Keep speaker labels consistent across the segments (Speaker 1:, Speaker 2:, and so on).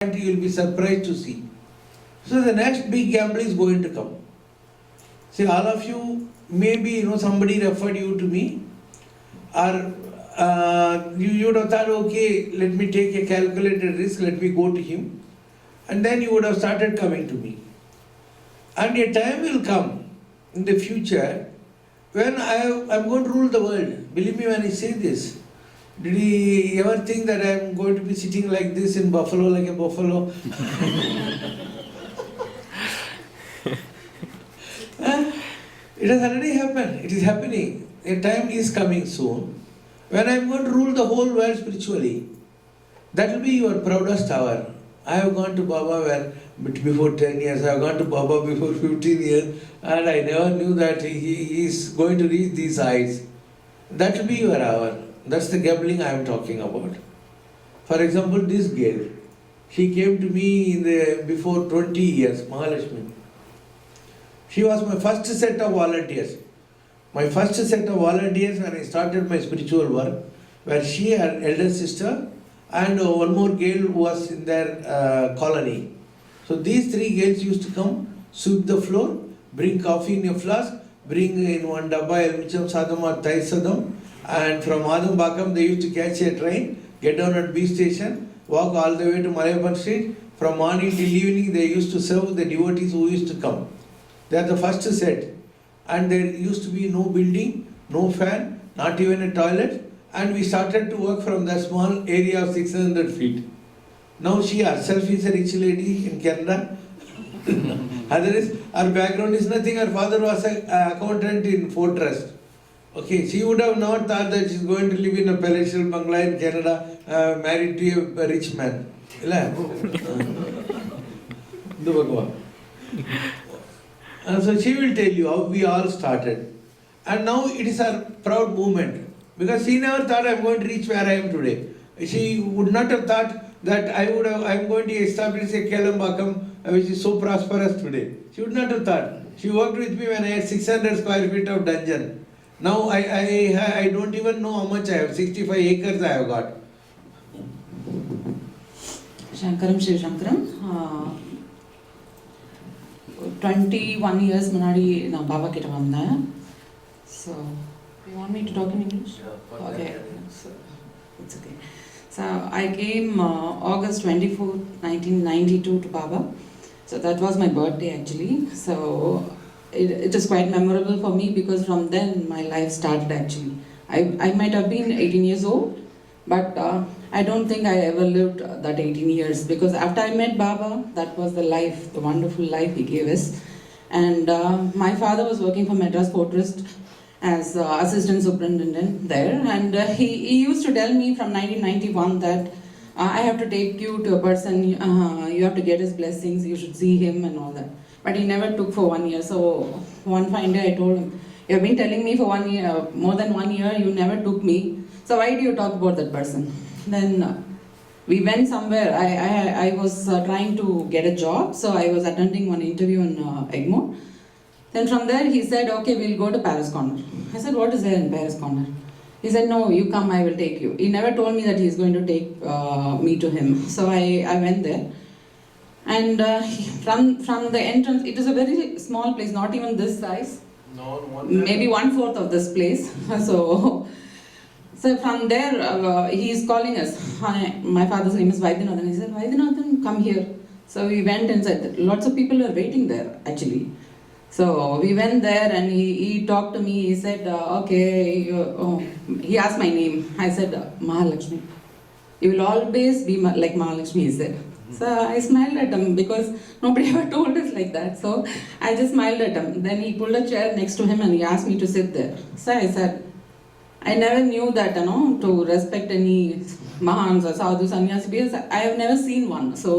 Speaker 1: you will be surprised to see. So the next big gamble is going to come. See, all of you, maybe somebody referred you to me, or you would have thought, okay, let me take a calculated risk, let me go to him, and then you would have started coming to me. And a time will come in the future when I'm going to rule the world. Believe me when I say this. Did he ever think that I'm going to be sitting like this in Buffalo, like a buffalo? It has already happened. It is happening. A time is coming soon when I'm going to rule the whole world spiritually. That will be your proudest hour. I have gone to Baba before 10 years, I have gone to Baba before 15 years, and I never knew that he is going to reach these heights. That will be your hour. That's the gambling I am talking about. For example, this girl, she came to me before 20 years, Mahalakshmi. She was my first set of volunteers. My first set of volunteers when I started my spiritual work, where she, her elder sister, and one more girl who was in their colony. So these three girls used to come, sweep the floor, bring coffee in a flask, bring in one dabba elmicham sadam or thai sadam, and from Adambakam they used to catch a train, get down at B station, walk all the way to Malayapan Street. From morning till evening they used to serve the devotees who used to come. They are the first set. And there used to be no building, no fan, not even a toilet. And we started to work from that small area of 600 feet. Now she herself is a rich lady in Canada. Her background is nothing. Her father was an accountant in Ford Trust. Okay, she would have not thought that she is going to live in a palatial bungalow in Canada, married to a rich man. So she will tell you how we all started. And now it is her proud moment. Because she never thought I am going to reach where I am today. She would not have thought that I am going to establish a Kelambakam which is so prosperous today. She would not have thought. She worked with me when I had 600 square feet of dungeon. Now I don't even know how much I have. 65 acres I have got.
Speaker 2: Shankaram Shiv Shankaram. 21 years முன்னாடி நான் பாபா கிட்ட வந்தேன். So, you want me to talk in English? Yeah, okay. So, it's okay. So, I came August 24, 1992 to Baba. So, that was my birthday actually. So, it is quite memorable for me because from then my life started actually. I might have been 18 years old, but I don't think I ever lived that 18 years because after I met Baba, that was the life, the wonderful life he gave us. And my father was working for Madras Port Trust as assistant superintendent there, and he used to tell me from 1991 that I have to take you to a person, you have to get his blessings, you should see him and all that. But he never took for 1 year. So one fine day I told him, you have been telling me for 1 year, more than 1 year, you never took me. So why do you talk about that person? Then we went somewhere. I was trying to get a job, so I was attending one interview in Egmore. Then from there he said, okay, we'll go to Paris Corner. I said, what is there in Paris Corner? He said, no, you come, I will take you. He never told me that he's going to take me to him. So I went there. And from the entrance, it is a very small place, not even this size.
Speaker 1: No,
Speaker 2: maybe 1/4 of this place. So from there, he is calling us. My father's name is Vaidyanathan. He said, Vaidyanathan, come here. So we went inside. Lots of people were waiting there, actually. So we went there and he talked to me. He said, okay, he asked my name. I said, Mahalakshmi. You will always be like Mahalakshmi, he said. So I smiled at him because nobody ever told us like that. So I just smiled at him. Then he pulled a chair next to him and he asked me to sit there. So I said, I never knew that, to respect any Mahans or Sadhu Sannyasi because I have never seen one. So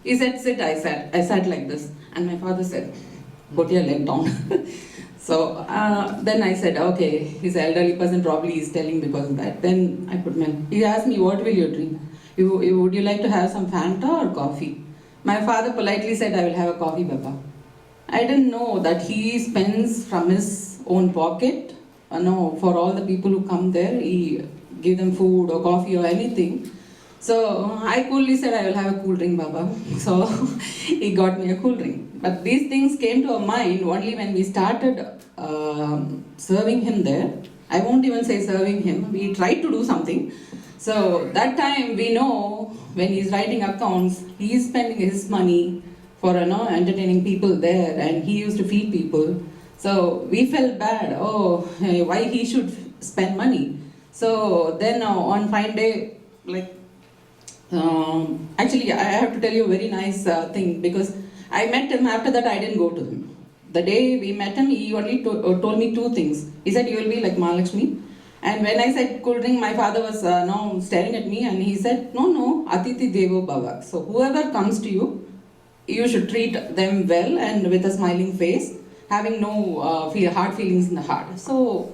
Speaker 2: he said, sit, I sat like this. And my father said, put your leg down. So then I said, okay, he's an elderly person, probably he's telling because of that. Then I put my, he asked me, what will you drink? Would you like to have some Fanta or coffee? My father politely said, I will have a coffee, Papa. I didn't know that he spends from his own pocket. No, for all the people who come there, he give them food or coffee or anything. So I coolly said, I will have a cool drink, Baba. So he got me a cool drink. But these things came to our mind only when we started serving him there. I won't even say serving him. We tried to do something. So that time we know when he's writing accounts, he is spending his money for entertaining people there, and he used to feed people. So we felt bad. Oh, hey, why he should spend money? So then on fine day, like actually, I have to tell you a very nice thing, because I met him. After that, I didn't go to him. The day we met him, he only told me two things. He said, "You will be like Mahalakshmi." And when I said cool drink, my father was staring at me, and he said, "No, Atiti Devo Bhava. So whoever comes to you, you should treat them well and with a smiling face, having no hard feelings in the heart." So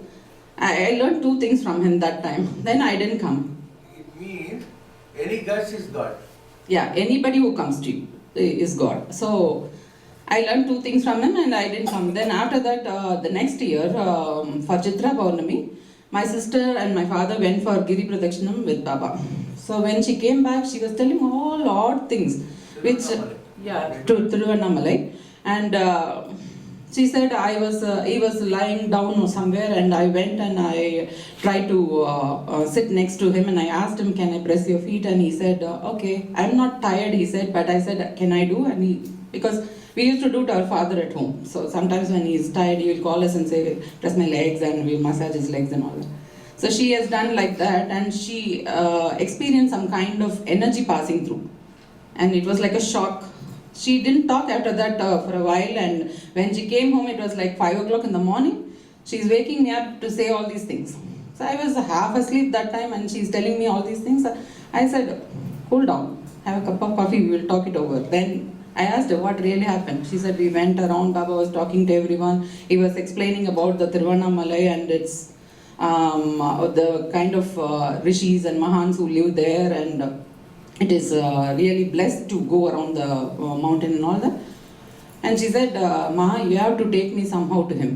Speaker 2: I learned two things from him that time. Then I didn't come.
Speaker 1: It means any guts is God.
Speaker 2: Yeah, anybody who comes to you is God. So I learned two things from him, and I didn't come. Then after that, the next year, for Chitra Paurnami, my sister and my father went for Giri Pradakshinam with Baba. So when she came back, she was telling all odd things, which to Thiruvannamalai, and she said he was lying down somewhere, and I went and I tried to sit next to him, and I asked him, "Can I press your feet?" And he said, "Okay, I'm not tired," he said, but I said, "Can I do?" And because we used to do it to our father at home. So sometimes when he's tired, he will call us and say, "Press my legs," and we'll massage his legs and all that. So she has done like that, and she experienced some kind of energy passing through. And it was like a shock. She didn't talk after that for a while, and when she came home, it was like 5 o'clock in the morning. She's waking me up to say all these things. So I was half asleep that time, and she's telling me all these things. I said, "Cool down, have a cup of coffee, we will talk it over." Then I asked her what really happened. She said, "We went around, Baba was talking to everyone. He was explaining about the Thiruvannamalai and its the kind of rishis and mahans who live there, and it is really blessed to go around the mountain and all that." And she said, "Ma, you have to take me somehow to him."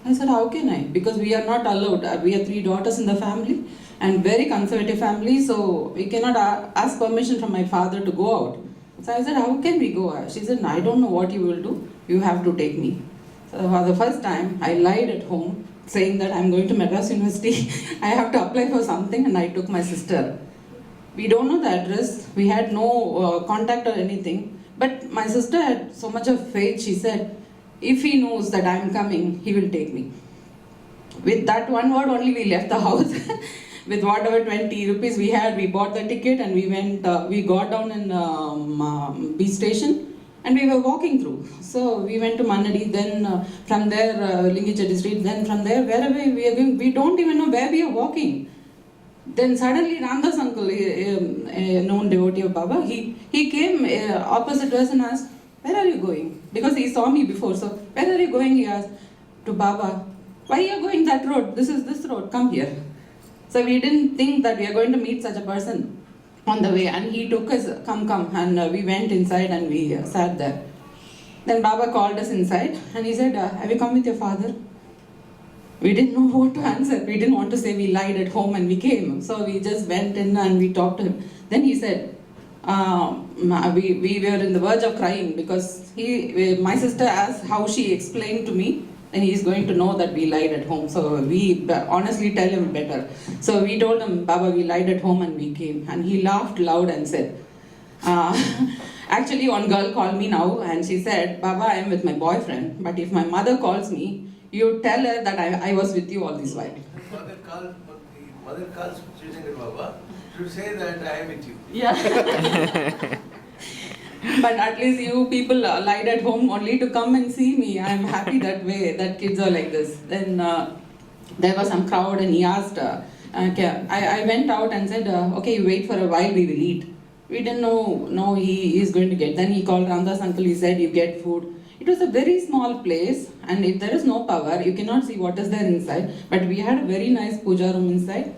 Speaker 2: I said, "How can I? Because we are not allowed. We are 3 daughters in the family, and very conservative family, so we cannot ask permission from my father to go out." So I said, "How can we go?" She said, "I don't know what you will do. You have to take me." So for the first time, I lied at home, saying that I'm going to Madras University. I have to apply for something, and I took my sister. We don't know the address. We had no contact or anything. But my sister had so much of faith. She said, "If he knows that I'm coming, he will take me." With that one word only, we left the house. With whatever 20 rupees we had, we bought the ticket, and we went. We got down in beach station, and we were walking through. So we went to Manadi. Then from there, Lingichedi Street. Then from there, wherever we are going, we don't even know where we are walking. Then suddenly Ramdas uncle, a known devotee of Baba, he came opposite to us and asked, "Where are you going?" Because he saw me before. So, "Where are you going?" he asked. To Baba. "Why are you going that road? This is this road. Come here." So we didn't think that we are going to meet such a person on the way. And he took us, "Come. And we went inside and we sat there. Then Baba called us inside and he said, "Have you come with your father?" We didn't know what to answer. We didn't want to say we lied at home and we came. So we just went in and we talked to him. Then he said, we were in the verge of crying because my sister asked how she explained to me, and he is going to know that we lied at home. So we honestly tell him better. So we told him, "Baba, we lied at home and we came." And he laughed loud and said, actually one girl called me now and she said, "Baba, I am with my boyfriend, but if my mother calls me, you tell her that I was with you all this while."
Speaker 1: Mother calls Sri Baba, should say that I am with you.
Speaker 2: Yeah. But at least you people lied at home only to come and see me. I am happy that way, that kids are like this. Then there was some crowd and he asked, I went out and said, "Okay, you wait for a while, we will eat." We didn't know he is going to get. Then he called Ramdas uncle, he said, "You get food." It was a very small place, and if there is no power, you cannot see what is there inside. But we had a very nice puja room inside.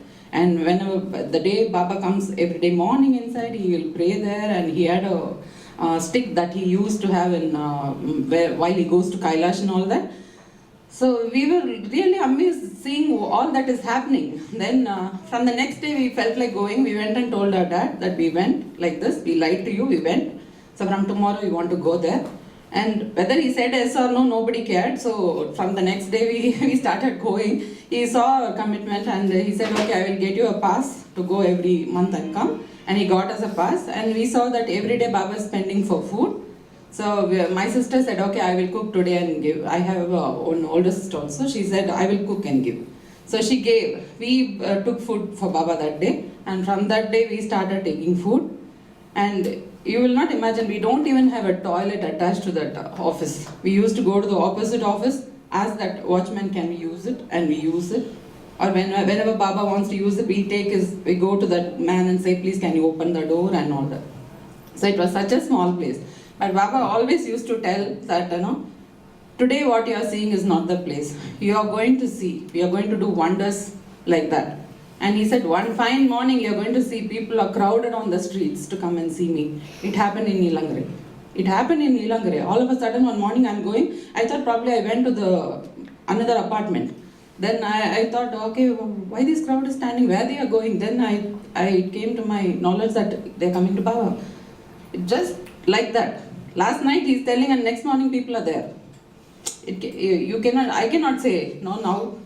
Speaker 2: And whenever the day Baba comes every day morning inside, he will pray there, and he had a stick that he used to have in while he goes to Kailash and all that. So we were really amazed seeing all that is happening. Then from the next day we felt like going. We went and told our dad that we went like this. We lied to you, we went. So from tomorrow we want to go there. And whether he said yes or no, nobody cared. So from the next day we started going. He saw our commitment and he said, okay, I will get you a pass to go every month and come. And he got us a pass. And we saw that every day Baba is spending for food. So my sister said, okay, I will cook today and give. I have an older sister also. She said, I will cook and give. So she gave. We took food for Baba that day. And from that day, we started taking food. And you will not imagine, we don't even have a toilet attached to that office. We used to go to the opposite office, ask that watchman, can we use it? And we use it. Or whenever Baba wants to use it, we go to that man and say, please, can you open the door and all that. So it was such a small place. But Baba always used to tell that, today what you are seeing is not the place. You are going to see, we are going to do wonders like that. And he said, one fine morning you are going to see people are crowded on the streets to come and see me. It happened in Nilangare. It happened in Nilangare. All of a sudden one morning I'm going, I thought probably I went to another apartment. Then I thought, okay, why this crowd is standing, where they are going? Then I came to my knowledge that they are coming to Baba. Just like that. Last night he's telling and next morning people are there. I cannot say, no, now,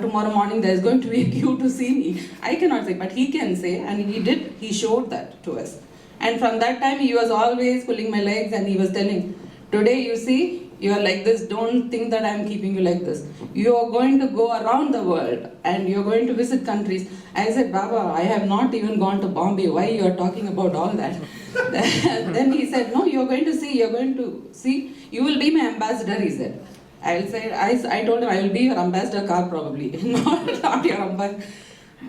Speaker 2: tomorrow morning there is going to be a queue to see me. I cannot say, but he can say, and he showed that to us. And from that time he was always pulling my legs and he was telling, today you see, you are like this, don't think that I am keeping you like this. You are going to go around the world and you are going to visit countries. I said, Baba, I have not even gone to Bombay, why you are talking about all that? Then he said, no, you are going to see, you will be my ambassador, he said. I told him, I will be your ambassador car probably, not your ambassador.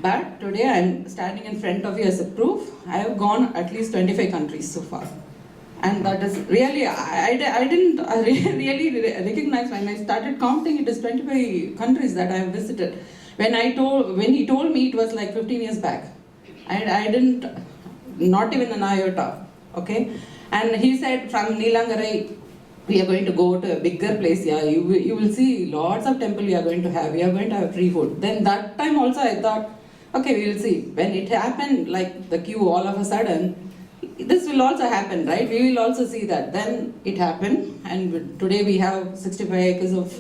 Speaker 2: But today I am standing in front of you as a proof. I have gone at least 25 countries so far. And that is really, I didn't really recognize when I started counting, it is 25 countries that I have visited. When he told me it was like 15 years back. I didn't, not even an iota, okay? And he said from Nilangare, we are going to go to a bigger place, yeah, you will see lots of temple we are going to have free food. Then that time also I thought, okay, we will see. When it happened, like the queue all of a sudden, this will also happen, right? We will also see that. Then it happened, and today we have 65 acres of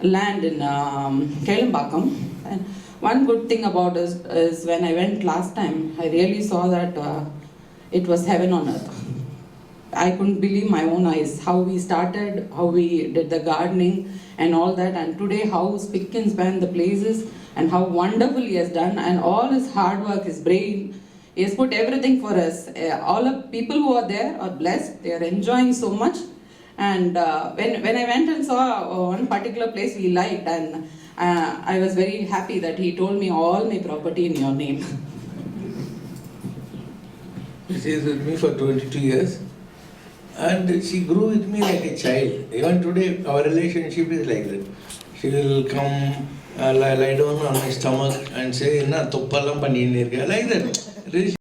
Speaker 2: land in Kelambakam. And one good thing about us is when I went last time, I really saw that it was heaven on earth. I couldn't believe my own eyes, how we started, how we did the gardening and all that, and today how spick and span the places and how wonderful he has done, and all his hard work, his brain, he has put everything for us. All the people who are there are blessed, they are enjoying so much. And when I went and saw one particular place we liked, and I was very happy that he told me all my property in your name.
Speaker 1: She is with me for 22 years. And she grew with me like a child. Even today, our relationship is like that. She will come, lie down on my stomach and say, "Na toppalam panni nirga," like that.